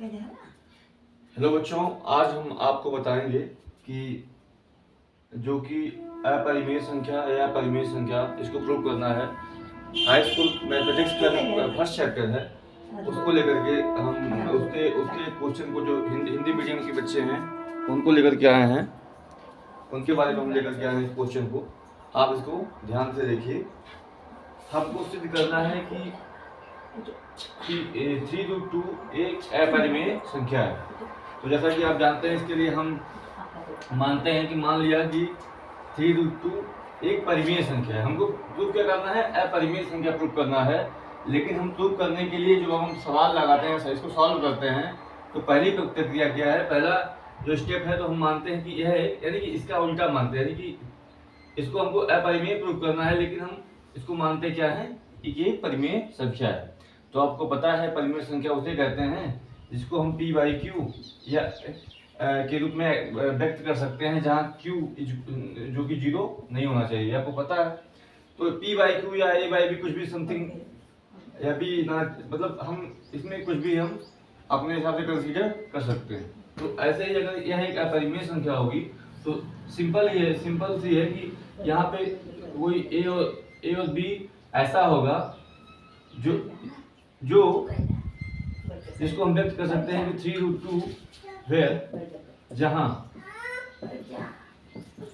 Hello बच्चों, आज हम आपको बताएंगे कि जो कि अपरिमेय संख्या या परिमेय संख्या इसको प्रूव करना है। हाई स्कूल मैथमेटिक्स का फर्स्ट चैप्टर है, उसको लेकर के हम उसके उसके क्वेश्चन को जो हिंदी मीडियम के बच्चे हैं उनको लेकर के आए हैं, उनके बारे में हम लेकर के आए हैं इस क्वेश्चन को। आप इसको ध्यान से देखिए। हमको सिद्ध करना है कि 3√2 एक अपरिमेय संख्या है। तो जैसा कि आप जानते हैं, इसके लिए हम मानते हैं कि मान लिया कि 3√2 एक परिमेय संख्या है। हमको प्रूव क्या करना है? अपरिमेय संख्या प्रूव करना है। लेकिन हम प्रूव करने के लिए जो हम सवाल लगाते हैं, इसको सॉल्व करते हैं, तो पहली प्रक्रिया क्या है? पहला जो स्टेप है, तो हम मानते हैं कि यह है, यानी कि इसका उल्टा मानते हैं, यानी कि इसको हमको अपरिमेय प्रूव करना है, लेकिन हम इसको मानते क्या है कि ये परिमेय संख्या है। तो आपको पता है परिमेय संख्या उसे कहते हैं जिसको हम p/q या के रूप में व्यक्त कर सकते हैं, जहाँ q जो कि 0 नहीं होना चाहिए, आपको पता है। तो p/q या a/b कुछ भी समथिंग या भी ना, मतलब हम इसमें कुछ भी हम अपने हिसाब से कंसीडर कर सकते हैं। तो ऐसे ही अगर यह एक अपरिमेय संख्या होगी तो सिंपल सी है कि यहाँ पे कोई a और b ऐसा होगा जो जिसको हम व्यक्त कर सकते हैं कि 3√2 वेयर जहां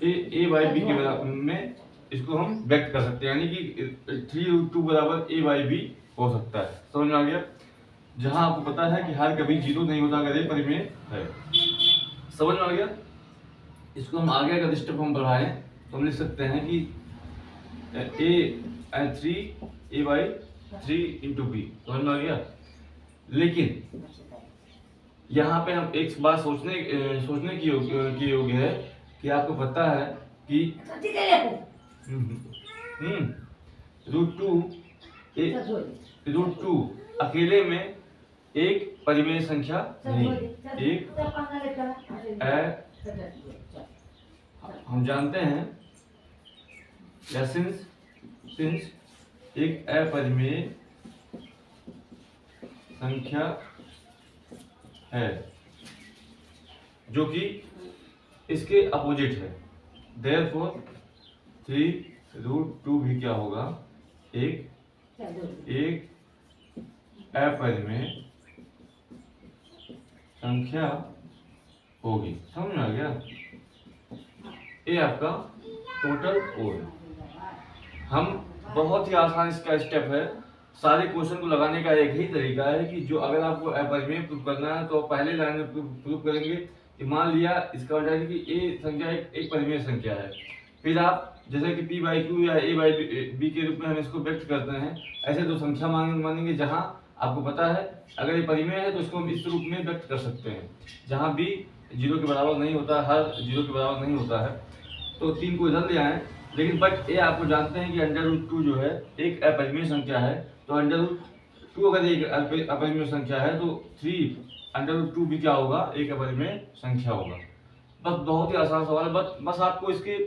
a/b के बराबर में इसको हम व्यक्त कर सकते हैं, यानी कि 3√2 बराबर a/b हो सकता है। समझ में आ गया? जहां आपको पता है कि हर कभी 0 नहीं होता अगर ये परिमेय है। समझ में आ गया? इसको हम आगे अगर स्टेप हम बढ़ाएं तो हम लिख सकते हैं कि a/3 into b। समझ में आ गया? लेकिन यहाँ पे हम एक बात सोचने की योग्य है कि आपको पता है कि √2 अकेले में एक परिमेय संख्या नहीं, एक हम जानते हैं या सिंस एक अपरिमेय संख्या है जो कि इसके अपोजिट है। Therefore 3√2 भी क्या होगा? एक अपरिमेय संख्या होगी। समझ में आ गया? ये आपका टोटल ओ है। हम बहुत ही आसान इसका स्टेप है। सारे क्वेश्चन को लगाने का एक ही तरीका है कि जो अगर आपको अपरिमेय प्रूव करना है तो पहले लाइन में प्रूव करेंगे कि मान लिया इसका मतलब है कि ए संख्या एक परिमेय संख्या है। फिर आप जैसे कि p/q या a/b के रूप में हम इसको व्यक्त करते हैं, ऐसे दो संख्या मानेंगे जहां आपको पता है अगर ये परिमेय है तो इसको हम इस रूप में व्यक्त कर सकते हैं, जहां b 0 के बराबर नहीं होता, हर 0 के बराबर नहीं होता है। तो 3 को इधर ले आए, लेकिन बट ये आपको जानते हैं कि √2 जो है एक अपरिमेय संख्या है। तो √2 अगर एक अपरिमेय संख्या है तो 3√2 भी क्या होगा? एक अपरिमेय संख्या होगा। बस बहुत ही आसान सवाल है। बस आपको इसके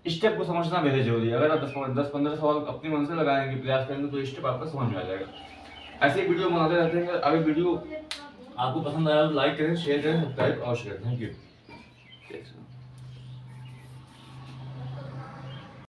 स्टेप को समझना बेहद जरूरी है। अगर आप 10-15 सवाल अपने मन से लगाएंगे, प्रयास करेंगे, तो स्टेप आपका समझ में आ जाएगा। ऐसे वीडियो बनाते रहते हैं। अगर वीडियो आपको पसंद आया तो लाइक करें, शेयर करें, सब्सक्राइब अवश्य करें। Thank you.